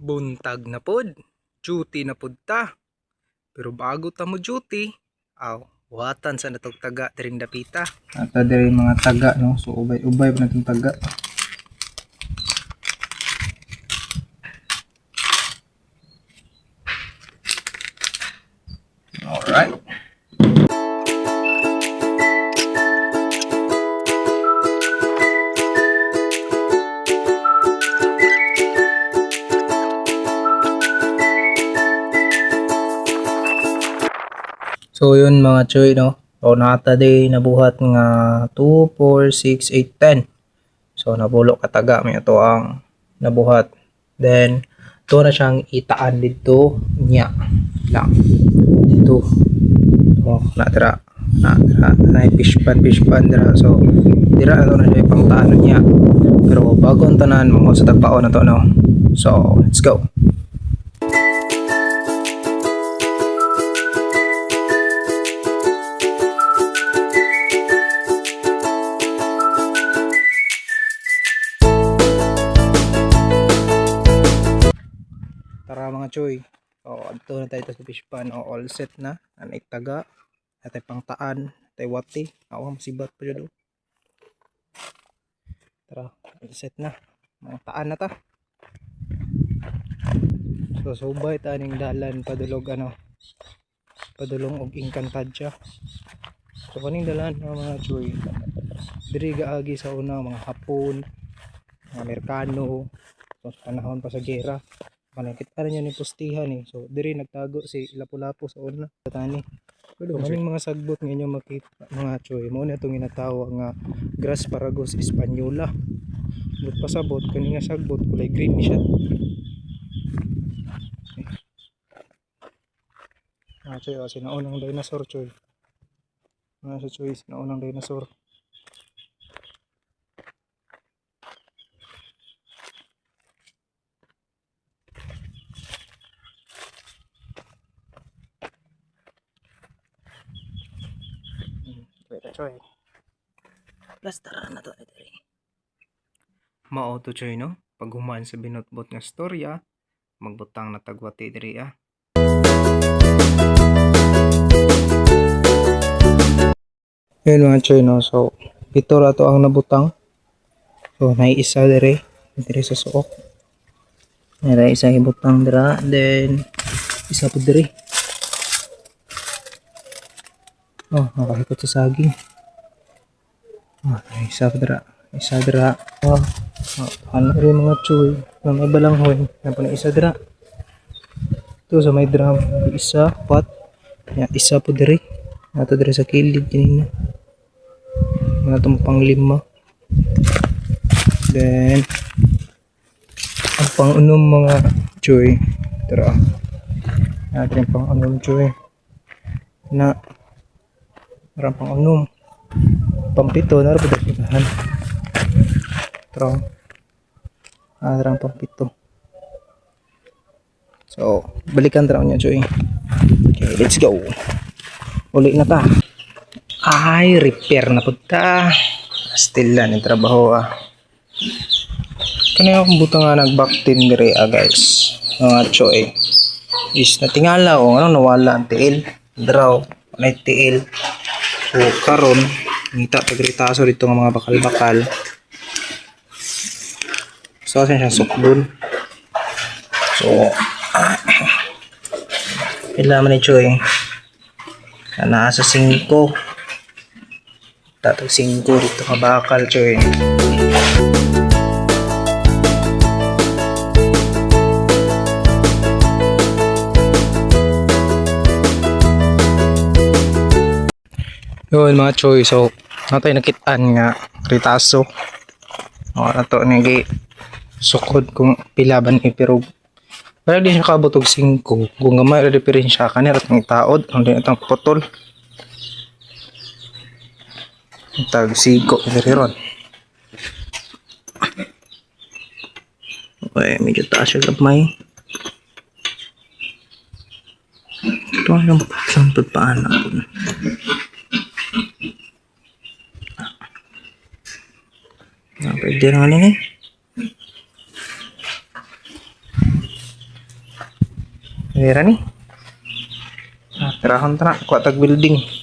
Buntag na pod, duty na pod ta. Pero bago ta mo duty, watan sa natog taga tiring dapita. Ata diri mga taga no, so ubay-ubay pa natong taga. Alright. So yun mga choy no. So nata day nabuhat nga 2, 4, 6, 8, 10. So nabulo kataga may ito ang nabuhat. Then to na siyang itaan dito nya lang. Dito. So natira na fish pan dira. So dira na siya pang taan niya. Pero bago ang tanan mo sa tagpaon na to no. So let's go. Tara mga choy. Adto na tayo sa fish pan. All set na. Anay taga. Atay pangtaan. Atay wati. Masibat pa dyan. Tara. All set na. Mga taan na ta. So subay taning dalan padulog padulong og Encantadia. So kaning dalan mga choy. Diri gaagi sa una mga Hapon, mga Amerikano. So sa panahon pa sa gera. Manakita niya ni postihan eh. So diri nagtago si Lapu-Lapu sa una tani. So maning mga sagbot nga inyo makita mga choy. Mao na itong ginatawag nga Grass Paragos Española. But pasabot kani nga sagbot kulay green ni siya. Choy sinaunang dinosaur choy. Sa choy sinaunang dinosaur. Choy. Plastara na to diri. Mao to choy no. Pag human sa binotbot nga storya, magbutang na tagwati diri Yun mga choy no. So ito ra to ang nabutang. So naiisa diri sa suok. Nara isa ibutang dira, then isa po diri. Nakahikot sa saging. Isa dira. Ano rin mga choy na may balanghoy na pa na isa dira. Ito sa may drum isa pat. Isa po diri. Nato diri sa kilid kanina. Mga itong pang-5. Then ang pang-unom mga choy. Tara. Natin yung pang-unom choy. Parang pang-unom. Pang-7 na rin po dahil. Tara. Parang pang-7. So balikan tara niya choy. Okay, let's go. Uli na ta. Ay, repair na po ta. Still lang yung trabaho Kanya akong buto nga nag-backtin dire guys. Mga choy. Is natingala nawala ang tiil. Draw. May tiil. So karon ngita tagritaso dito ng mga bakal-bakal. So asan siya sukbon. So kailangan ni choy. Nasa 5. Tatag 5 dito ka bakal choy. Yun mga choy. So natay nakitaan nga ritaso. Nato nagi sukod kung pilaban pero para di siya kabutog 5 kung gamay diferensya kanira tong taod ang din itong potol tag 5 diri ron. Okay, medyo taas siya gamay. Ito yung sampad paana po. Pwede na nga Mira ni. Tirahon ta na. Kuha tag building.